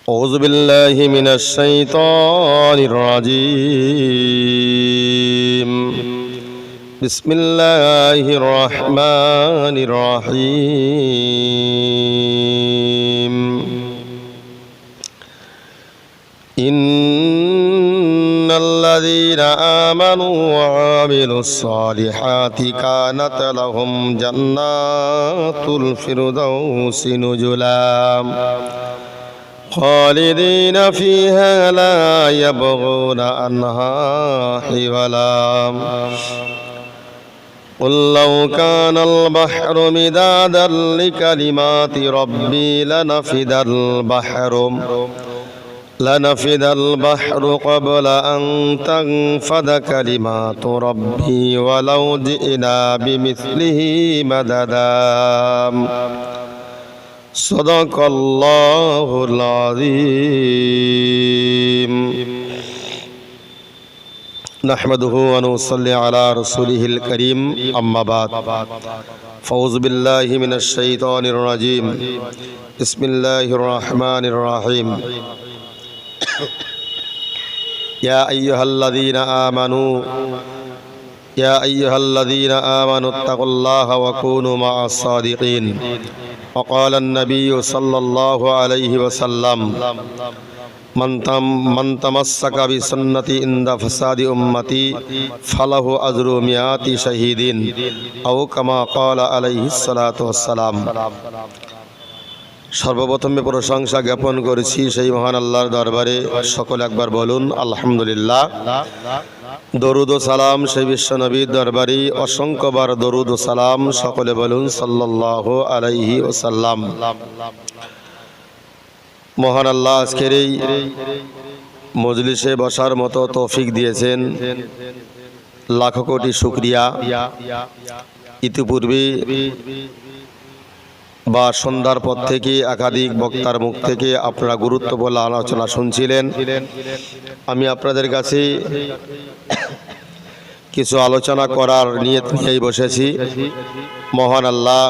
أعوذ بالله من الشيطان الرجيم. بسم الله الرحمن الرحيم. إن الذين آمنوا وعملوا الصالحات كانت لهم جنات الفردوس نزلا خالدين فيها لا يبغون عنها حولا. قل لو كان البحر مدادا لكلمات ربي لنفد البحر قبل أن تنفد كلمات ربي ولو جئنا بمثله مددا. صدق الله العظيم. نحمده ونصلي على رسوله الكريم. أما بعد فأعوذ بالله من الشيطان الرجيم. بسم الله الرحمن الرحيم. يا أيها الذين آمنوا اتقوا الله وكونوا مع الصادقين. وقال النبي صلى الله عليه وسلم من تمسك بسنتي عند فساد أمتي فله أجر 100 شهيد أو كما قال عليه الصلاة والسلام. সর্বপ্রথমে প্রশংসা জ্ঞাপন করেছি সেই মহান আল্লাহর দরবারে। সকলে একবার বলুন আলহামদুলিল্লাহ। দরুদ ও সালাম সেই বিশ্ব নবীর দরবারে, অসংখ্যবার দরুদ ও সালাম। সকলে বলুন সাল্লাল্লাহু আলাইহি ওয়াসাল্লাম। মহান আল্লাহ আজকের এই মজলিসে বসার মতো তৌফিক দিয়েছেন, লাখো কোটি শুকরিয়া। ইতিপূর্বে বা সন্ধ্যার পর থেকে একাধিক বক্তার মুখ থেকে আপনারা গুরুত্বপূর্ণ আলোচনা শুনছিলেন। আমি আপনাদের কাছে কিছু আলোচনা করার নিয়ত নিয়েই বসেছি। মহান আল্লাহ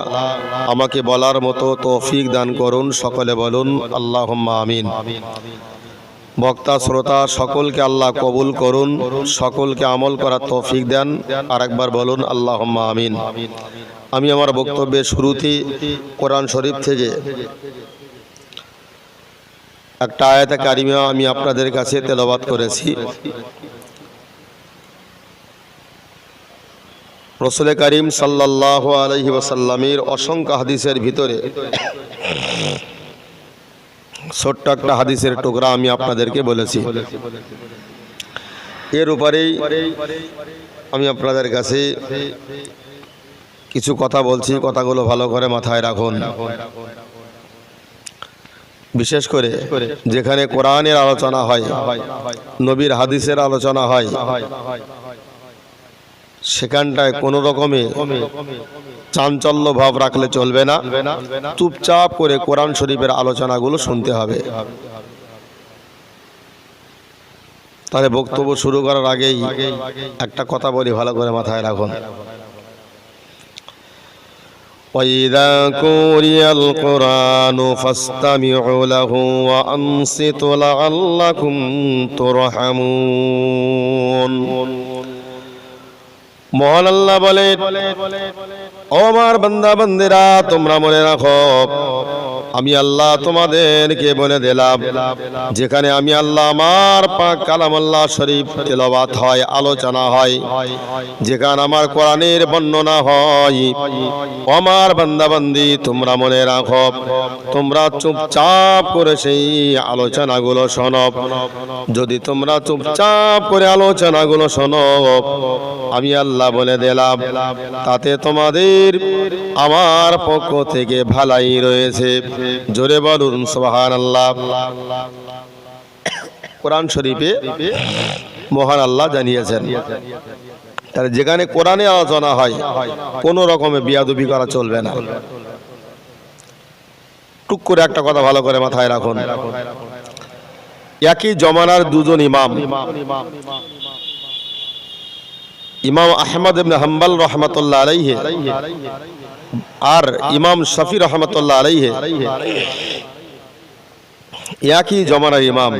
আমাকে বলার মতো তৌফিক দান করুন। সকলে বলুন আল্লাহুম্মা আমিন। বক্তা শ্রোতা সকলকে আল্লাহ কবুল করুন, সকলকে আমল করার তৌফিক দেন। আর একবার বলুন আল্লাহুম্মা আমিন। আমি আমার বক্তব্যের শুরুতে কোরআন শরীফ থেকে একটা আয়াতে কারিমা আমি আপনাদের কাছে তেলাওয়াত করেছি। রাসূল করিম সাল্লাল্লাহু আলাইহি ওয়াসাল্লামের অসংখ্য হাদিসের ভিতরে ছোট্ট একটা হাদিসের টুকরা আমি আপনাদেরকে বলেছি। এর উপরেই আমি আপনাদের কাছে কিছু কথা বলছি, কথাগুলো ভালো করে মাথায় রাখুন। বিশেষ করে যেখানে কোরআনের আলোচনা হয়, নবীর হাদিসের আলোচনা হয়, সেখানটায় কোনো রকমে চাঞ্চল্য ভাব রাখলে চলবে না। চুপচাপ করে কোরআন শরীফের আলোচনাগুলো শুনতে হবে। তাহলে বক্তব্য শুরু করার আগেই একটা কথা বলি, ভালো করে মাথায় রাখুন। وَإِذَا قُرِئَ الْقُرْآنُ فَاسْتَمِعُوا لَهُ وَأَنصِتُوا لَعَلَّكُمْ تُرْحَمُونَ। মহান আল্লাহ বলে, ও আমার বান্দা বান্দিরা, তোমরা মনে রাখো আমি আল্লাহ তোমাদেরকে বলে দিলাম, যেখানে আমি আল্লাহ আমার পাক কালামুল্লাহ শরীফ তেলাওয়াত হয়, আলোচনা হয়, যেখানে আমার কোরআনের বর্ণনা হয়, আমার বান্দা বান্দি তোমরা মনে রাখো, তোমরা চুপচাপ করে সেই আলোচনাগুলো শোনো। যদি তোমরা চুপচাপ করে আলোচনাগুলো শোনো, আমি আল্লাহ বলে দিলাম তাতে তোমাদের আমার পক্ষ থেকে ভালাই রয়েছে। জোরে বলুন সুবহানাল্লাহ। কোরআন শরীফে মহান আল্লাহ জানিয়েছেন, তাহলে যেখানে কোরআনে আলোচনা হয় কোনো রকমে বিয়াদবি করা চলবে না। টুক করে একটা কথা ভালো করে মাথায় রাখুন। একই জমানার দুজন ইমাম, ইমাম আহমদ ইবনে হাম্বল রহমাতুল্লাহ আলাইহি আর ইমাম শাফি রহমাতুল্লাহ আলাইহি একই জমানার ইমাম।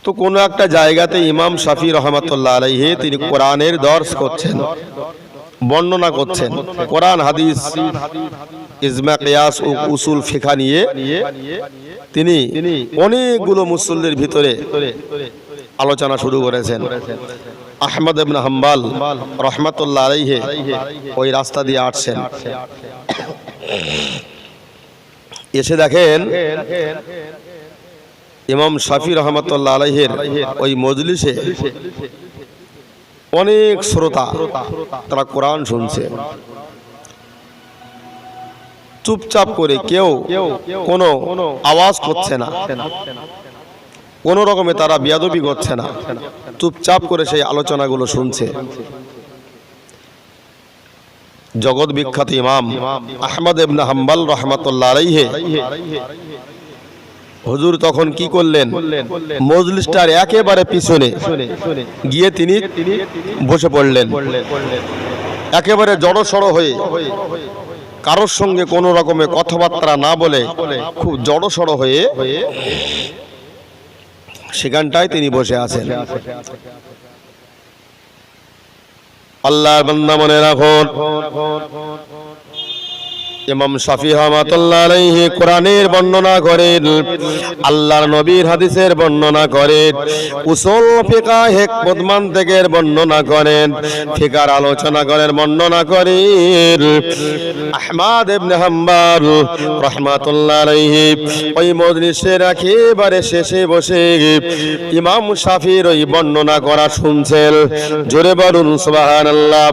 তো কোনো একটা জায়গাতে ইমাম শাফি রহমাতুল্লাহ আলাইহি তিনি কোরআনের দর্স করছেন, বর্ণনা করছেন, কোরআন হাদিস ইজমা কিয়াস ও উসুল ফিকহ নিয়ে তিনি অনেকগুলো মুসল্লির ভিতরে আলোচনা শুরু করেছেন। আহমদ ইবনে হাম্বল রহমাতুল্লাহ আলাইহি ওই রাস্তা দিয়ে আসছেন, এসে দেখেন ইমাম শাফি রহমাতুল্লাহ আলাইহির ওই মজলিসে অনেক শ্রোতা, তারা কোরআন শুনছে চুপচাপ করে, কেউ কোনো আওয়াজ করছে না, কোন রকমে তারা বিয়াদবি করছে না, চুপচাপ করে সেই আলোচনাগুলো শুনছে। জগৎ বিখ্যাত ইমাম আহমদ ইবনে হাম্বল রহমাতুল্লাহ আলাইহি হুজুর তখন কি করলেন, মজলিসটার একেবারে পিছনে গিয়ে তিনি বসে পড়লেন, একেবারে জড়সড় হয়ে, কারোর সঙ্গে কোনো রকমের কথাবার্তা না বলে খুব জড়সড় হয়ে সেখানটায় তিনি বসে আছেন। আল্লাহর বান্দা মনে রাখুন, ইমাম শাফি রহমাতুল্লাহ আলাইহি কোরআনের বর্ণনা করেন, আল্লাহর নবীর হাদিসের বর্ণনা করেন, উসুল ফিকহ হিকমত মানতিকের বর্ণনা করেন, ফিকহের আলোচনা করেন, বর্ণনা করেন। আহমদ ইবনে হাম্বল রহমাতুল্লাহ আলাইহি ওই মজলিসের একেবারে শেষে বসে ইমাম শাফির ওই বর্ণনা করা শুনছেন। জোরে বলুন সুবহানাল্লাহ।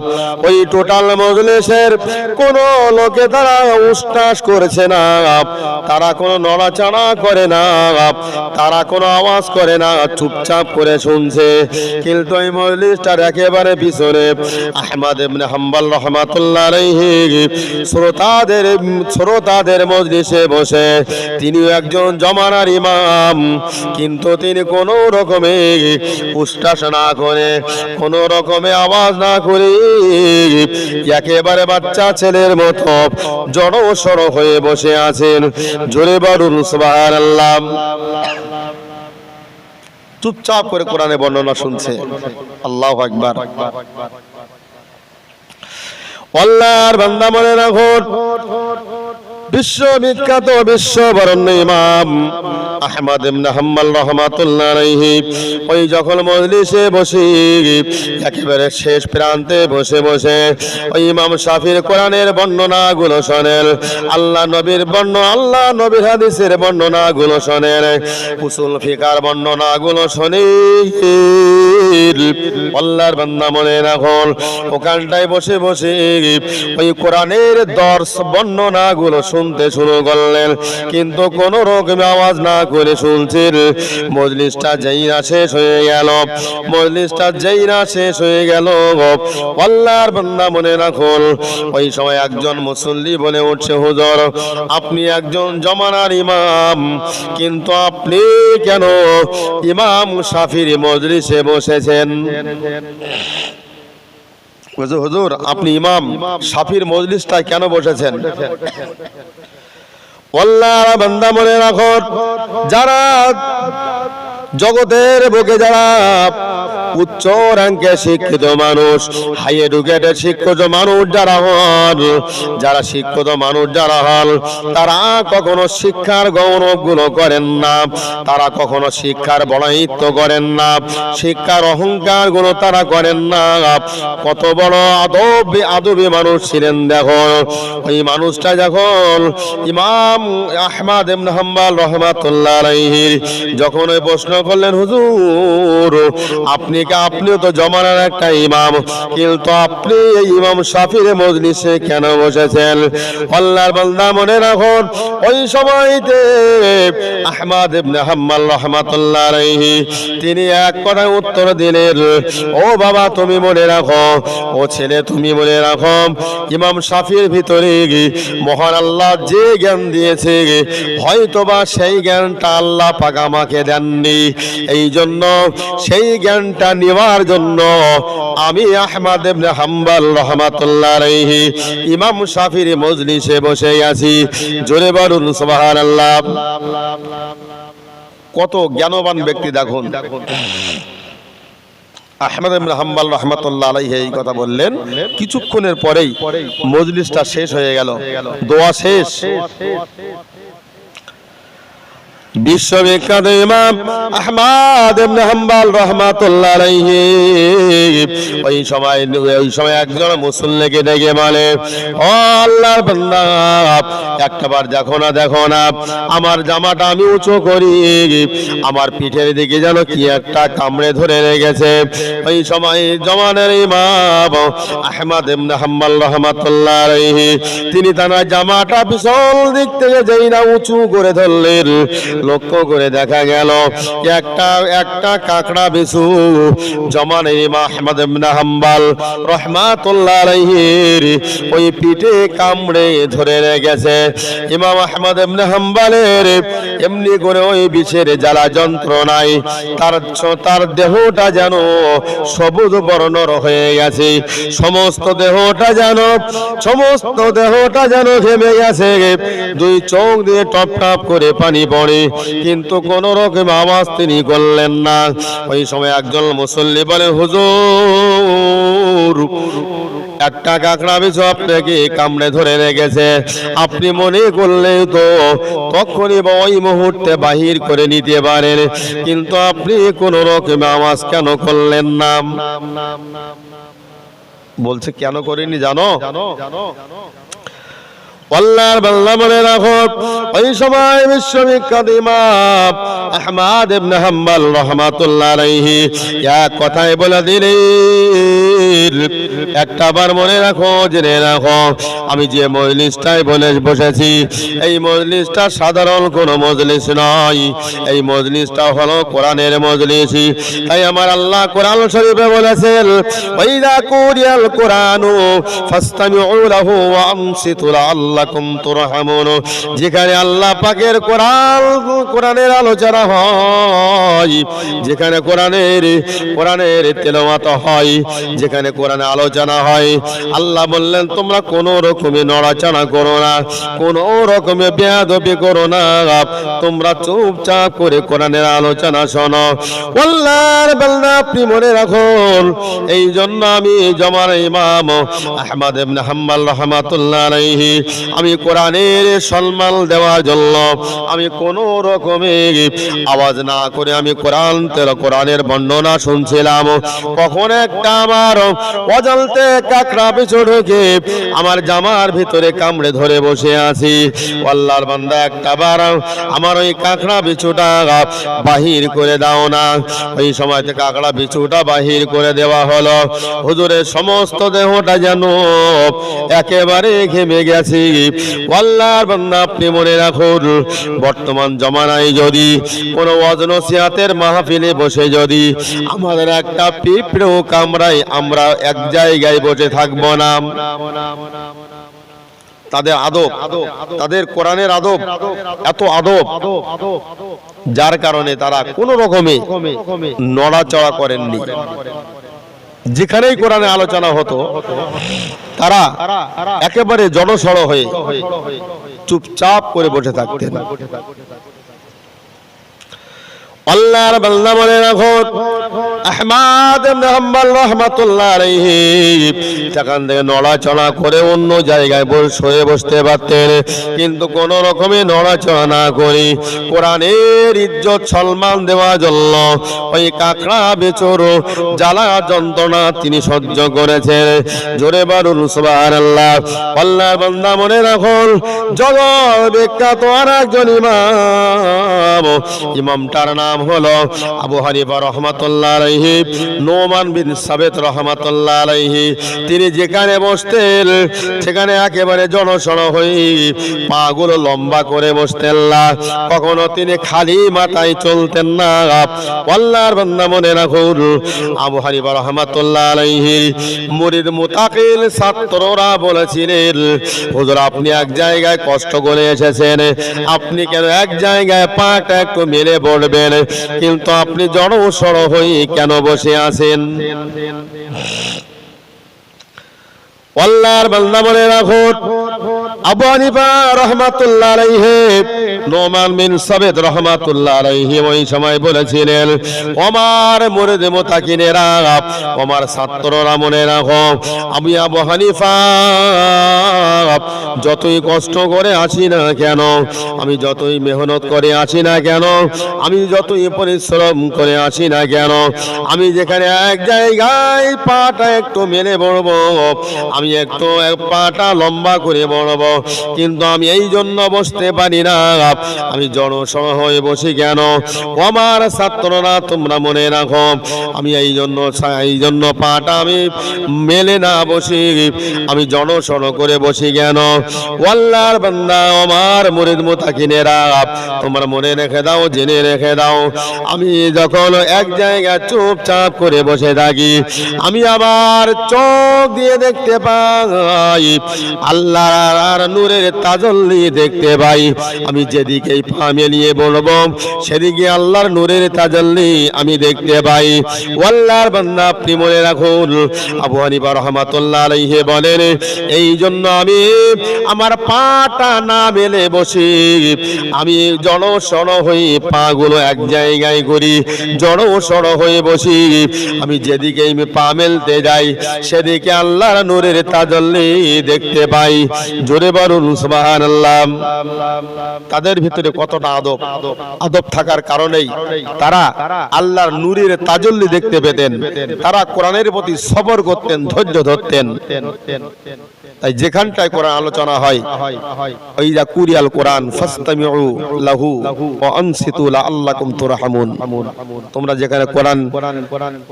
ওই টোটাল মজলিসের কোন লোকে তারা উষ্টাস করেছে না, তারা কোনো নড়াচড়া করে না, তারা কোনো আওয়াজ করে না, চুপচাপ করে শুনছে। কিন্তু এই মজলিসটার একেবারে পিছনে আহমদ ইবনে হাম্বল রহমাতুল্লাহ আলাইহি শ্রোতাদের মজলিসে বসে তিনি একজন জমানার ইমাম, কিন্তু তিনি কোনো রকমে উষ্টাস না করে, কোনো রকমে আওয়াজ না করে একেবারে বাচ্চা ছেলের মতো জড়সড় হয়ে বসে আছেন। জোরে বলুন সুবহানাল্লাহ। চুপচাপ করে কোরআনের বর্ণনা শুনছে। আল্লাহু আকবার। আল্লাহর বান্দা মনে রাখুন, বিশ্ববিখ্যাত বিশ্ববরেণ্য ইমাম আহমদ ইবনে হাম্বল রহমাতুল্লাহ আলাইহি ওই যখন মজলিসে বসে একেবারে শেষ প্রান্তে বসে বসে ওই ইমাম শাফির কোরআনের বর্ণনাগুলো শোনেন, আল্লাহ নবীর হাদিসের বর্ণনাগুলো শোনেন, উসুল ফিকহের বর্ণনাগুলো শোনেন। আল্লাহর বান্দা মনে রাখুন, ওখানটায় বসে বসে ওই কোরআনের দর্শ বর্ণনাগুলো শুনতে শুরু করলেন, কিন্তু কোন রকম আওয়াজ না করে শুনছেন। মজলিসটা যেই না শেষ হয়ে গেল, আল্লাহর বান্দা মনে রাখুন, ওই সময় একজন মুসল্লি বলে উঠছে, হুজুর আপনি একজন জমানার ইমাম, কিন্তু আপনি কেন ইমাম শাফির মজলিসে বসেছেন? হুজুর আপনি ইমাম শাফির মজলিসটায় কেন বসেছেন? আল্লাহর বান্দা মনে রাখো, যারা জগতের বুকে যারা উচ্চ র্যাঙ্কে শিক্ষিত মানুষ, হাই এডুকেটেড শিক্ষিত মানুষ যারা হন, তারা কখনো শিক্ষার গৌরব গুলো করেন না, তারা কখনো শিক্ষার বড়ায়িত্ব করেন না, শিক্ষার অহংকার গুলো তারা করেন না। কত বড় আদবী মানুষ ছিলেন দেখো। ওই মানুষটা যখন ইমাম আহমদ ইবনে হাম্বল রাহমাতুল্লাহ আলাইহি যখন ওই প্রশ্ন করলেন, হুজুর আপনিও তো জমানার একটা ইমাম, কিন্তু আপনি এই ইমাম শাফির মজলিসে কেন বসেছেন? আল্লাহর বান্দা মনে রাখুন, ওই সময়তে আহমদ ইবনে হাম্বল রাহমাতুল্লাহ আলাইহি তিনি এক কথায় উত্তর দিলেন, ও বাবা তুমি মনে রাখো, ও ছেলে তুমি মনে রাখো, ইমাম শাফির ভিতরে মহান আল্লাহ যে জ্ঞান দিয়েছে হয়তোবা সেই জ্ঞানটা আল্লাহ পাক আমাকে দেননি, এই জন্য সেই জ্ঞানটা নেওয়ার জন্য আমি আহমদ ইবনে হাম্বল রাহমাতুল্লাহ আলাইহি ইমাম শাফিঈর মজলিসে বসে আছি। জোরে বলুন সুবহানাল্লাহ। কত জ্ঞানবান ব্যক্তি দেখুন। আহমদ ইবনে হাম্বল রাহমাতুল্লাহ আলাইহি এই কথা বললেন, কিছুক্ষণের পরেই মজলিসটা শেষ হয়ে গেল, দোয়া শেষ। বিশ্ববিখ্যাত ইমাম আহমদ ইবনে হাম্বল রাহমাতুল্লাহ আলাইহি ওই সময় একজন মুসল্লিকে ডেকে বলে, ও আল্লাহর বান্দা, একটাবার দেখো না আমার জামাটা আমি উঁচু করি, আমার পিঠের দিকে যেন কি একটা কামড়ে ধরে রেখেছে। ওই সময় জমানের ইমাম আহমদ ইবনে হাম্বল রাহমাতুল্লাহ আলাইহি তিনি তার জামাটা পিছন দিক থেকে যেই না উঁচু করে ধরলেন, লক্ষ্য করে দেখা গেল একটা কাকড়া বিছু জমানের ইমাম আহমদ ইবনে হাম্বল রাহমাতুল্লাহ আলাইহির ওই পিঠে কামড়ে ধরে রেখেছে। ইমাম আহমদ ইবনে হাম্বলের এমনি করে ওই বিছের জ্বালা যন্ত্রণায় তার দেহটা যেন সবুজ বর্ণর হয়ে গেছে, সমস্ত দেহটা যেন ঘেমে গেছে, দুই চোখ দিয়ে টপ টপ করে পানি পড়ে, কিন্তু কোন রকম আওয়াজ তিনি করলেন না। ওই সময় একজন মুসল্লি বলেন, হুজুর, একটা কাকড়া বিছু আপনাকে কামড়ে ধরে রেখেছে, আপনি মনে করলে তো তখনই বা ওই মুহূর্তে বাহির করে নিতে পারেন, কিন্তু আপনি কোন রকম আওয়াজ কেন করলেন না? বলছে কেন করেনি জানো? আল্লাহর বান্দা মনে রাখো, ওই সময় বিশ্ববিখ্যাত ইমাম আহমদ ইবনে হাম্বল রাহমাতুল্লাহ আলাইহি এক কথাই বলে দিলেন, একটাবার মনে রাখো, জেনে রাখো, আমি যে মজলিসটায় বসেছি এই মজলিসটা সাধারণ কোনো মজলিস নয়, এই মজলিসটা হলো কোরআনের মজলিস। তাই আমার আল্লাহ কোরআন শরীফে বলেছেন, ওয়াইদা কুরিয়াল কোরআনু ফাসতামিউ লাহু ওয়া আনসিতু লাআল্লাকুম তুরহামুন। যেখানে আল্লাহ পাকের কোরআনের আলোচনা হয়, যেখানে কোরআনের তেলাওয়াত হয়, যেখানে কোরআনে আলোচনা হয়, আল্লাহ বললেন তোমরা কোনো রকমে নড়াচড়া করো না, কোনো রকমে বেয়াদবি করো না, তোমরা চুপচাপ করে কোরআনের আলোচনা শোনো। আল্লাহর বান্দা আপনি মনে রাখুন, এই জন্য আমি জমার ইমাম আহমদ ইবনে হাম্বল রাহমাতুল্লাহ আলাইহি আমি কোরআনের সম্মান দেওয়ার জন্য আমি কোনো রকমে আওয়াজ না করে আমি কোরআনের বর্ণনা শুনছিলাম। কখন একটা আমার অজান্তে কাকড়া বিছু ঢুকে আমার জামার ভিতরে কামড়ে ধরে বসে আছি। আল্লাহর বান্দা একটাবার আমার ওই কাকড়া বিছুটা বাহির করে দাও না। ওই সময়তে কাকড়া বিছুটা বাহির করে দেওয়া হলো। হুজুরের সমস্ত দেহটা যেন একেবারে ঘেমে গেছে। আল্লাহর বান্দা আপনি মনে রাখুন, বর্তমান জমানায় যদি কোনো ওয়াজ নসিহতের মাহফিলে বসে যদি আমাদের একটা পিঁপড়েও কামড়ায়, আমরা এক জায়গায় বসে থাকবো না। তাদের আদব, তাদের কোরআনের আদব, এত আদব, যার কারণে তারা কোনো রকমে নড়াচড়া করেননি। যেখানেই কোরআনে আলোচনা হতো তারা একেবারে জড়সড় হয়ে চুপচাপ করে বসে থাকতেন। আল্লাহর বান্দা মনে রাখো, আহমদ ইবনে হাম্বল রাহমাতুল্লাহ আলাইহি সেখান থেকে নড়াচড়া করে অন্য জায়গায় সরে বসতে পারতেন, কিন্তু কোন রকমে নড়াচড়া না করে কোরআনের ইজ্জত সম্মান দেওয়ার জন্য ওই কাকড়া বিছুর জ্বালা যন্ত্রণা তিনি সহ্য করেছেন। জোরে বলুন সুবহানাল্লাহ। আল্লাহর বান্দা মনে রাখুন, জগৎ বিখ্যাত আর একজন ইমামটার নাম হলো আবু হানিফা রাহমাতুল্লাহ আলাইহি, নোমান বিন সাবিত রাহমাতুল্লাহ আলাইহি। তিনি যেখানে বসতেন সেখানে একেবারে জনসড় হয়ে পাগুলো লম্বা করে বসতেন না, কখনো তিনি খালি মাথায় চলতেন না। আল্লাহর বান্দা মনে রাখুন, আবু হানিফা রাহমাতুল্লাহ আলাইহি মুরিদ মুতাকিল ছাত্ররা বলেছিলেন, হুজুর আপনি এক জায়গায় কষ্ট করে এসেছেন, আপনি কেন এক জায়গায় পাটা একটু মেলে পড়বেন, কিন্তু আপনি জড় সড় হয়ে কেন বসে আছেন? আল্লাহর বান্দা বলে রাখো, আবু হানিফা রাহমাতুল্লাহ আলাইহি, নোমান বিন সাবিত রাহমাতুল্লাহ আলাইহি ওই সময় বলেছিলেন, ওমর মুরিদ মুতাকিনেরা, ওমর ছাত্ররা মনে রাখো, আমি আবু হানিফা যতই কষ্ট করে আসি না কেন, আমি যতই মেহনত করে আসি না কেন, আমি যতই পরিশ্রম করে আসি না কেন, আমি যেখানে এক জায়গায় পাটা একটু মেলে বড়ব, আমি একটু পাটা লম্বা করে বড়ব, কিন্তু আমি এই জন্য বসতে পারি না, আমি জড়সড় হয়ে বসি কেন? আমার ছাত্ররা তোমরা মনে রাখো, আমি এই জন্য পাটা আমি মেলে না বসি, আমি জড়সড় করে বসি কেন? আল্লাহর বান্দা আমার মুরিদ মুতাকিনেরা, তোমরা মনে রেখে দাও, জেনে রেখে দাও, আমি যখন এক জায়গায় চুপচাপ করে বসে থাকি, আমি আবার চোখ দিয়ে দেখতে পাই আল্লাহর নূরের তাজাল্লি দেখতে পাই, আমি যেদিকেই পা মেলিয়ে বলবো সেদিকে আল্লাহর নূরের তাজাল্লি আমি দেখতে পাই। আল্লাহর বান্দা আপনি মনে রাখুন, আবু হানিফা রাহমাতুল্লাহ আলাইহি বলেন, এই জন্য আমি আমার পাটা না মেলে বসি, আমি জড়সড় হয়ে পাগুলো এক জায়গায় করি, জড়সড় হয়ে বসি, আমি যেদিকে পা মেলতে যাই সেদিকে আল্লাহর নূরের তাজাল্লি দেখতে পাই। জোরে বলুন সুবহানাল্লাহ। তাদের ভিতরে কতটা আদব থাকার কারণেই তারা আল্লাহর নূরের তাজাল্লি দেখতে পেতেন, তারা কোরআনের প্রতি সবর করতেন, ধৈর্য ধরতেন। তাই যেখানটায় কোরআন আলোচনা হয়, ওই যা কুরিয়াল কোরআন ফাসতামিউ লাহু ওয়া আনসিতু লাআল্লাকুম তুরহামুন, তোমরা যেখানে কোরআন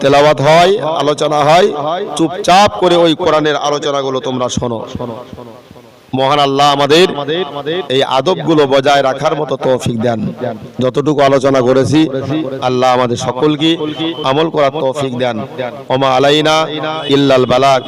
তেলাওয়াত হয়, আলোচনা হয়, চুপচাপ করে ওই কোরআনের আলোচনাগুলো তোমরা শোনো। মহান আল্লাহ আমাদের এই আদবগুলো বজায় রাখার মতো তৌফিক দেন। যতটুকু আলোচনা করেছি আল্লাহ আমাদের সকলকে আমল করার তৌফিক দেন। ওমা আলাইনা ইল্লাল বালাগ।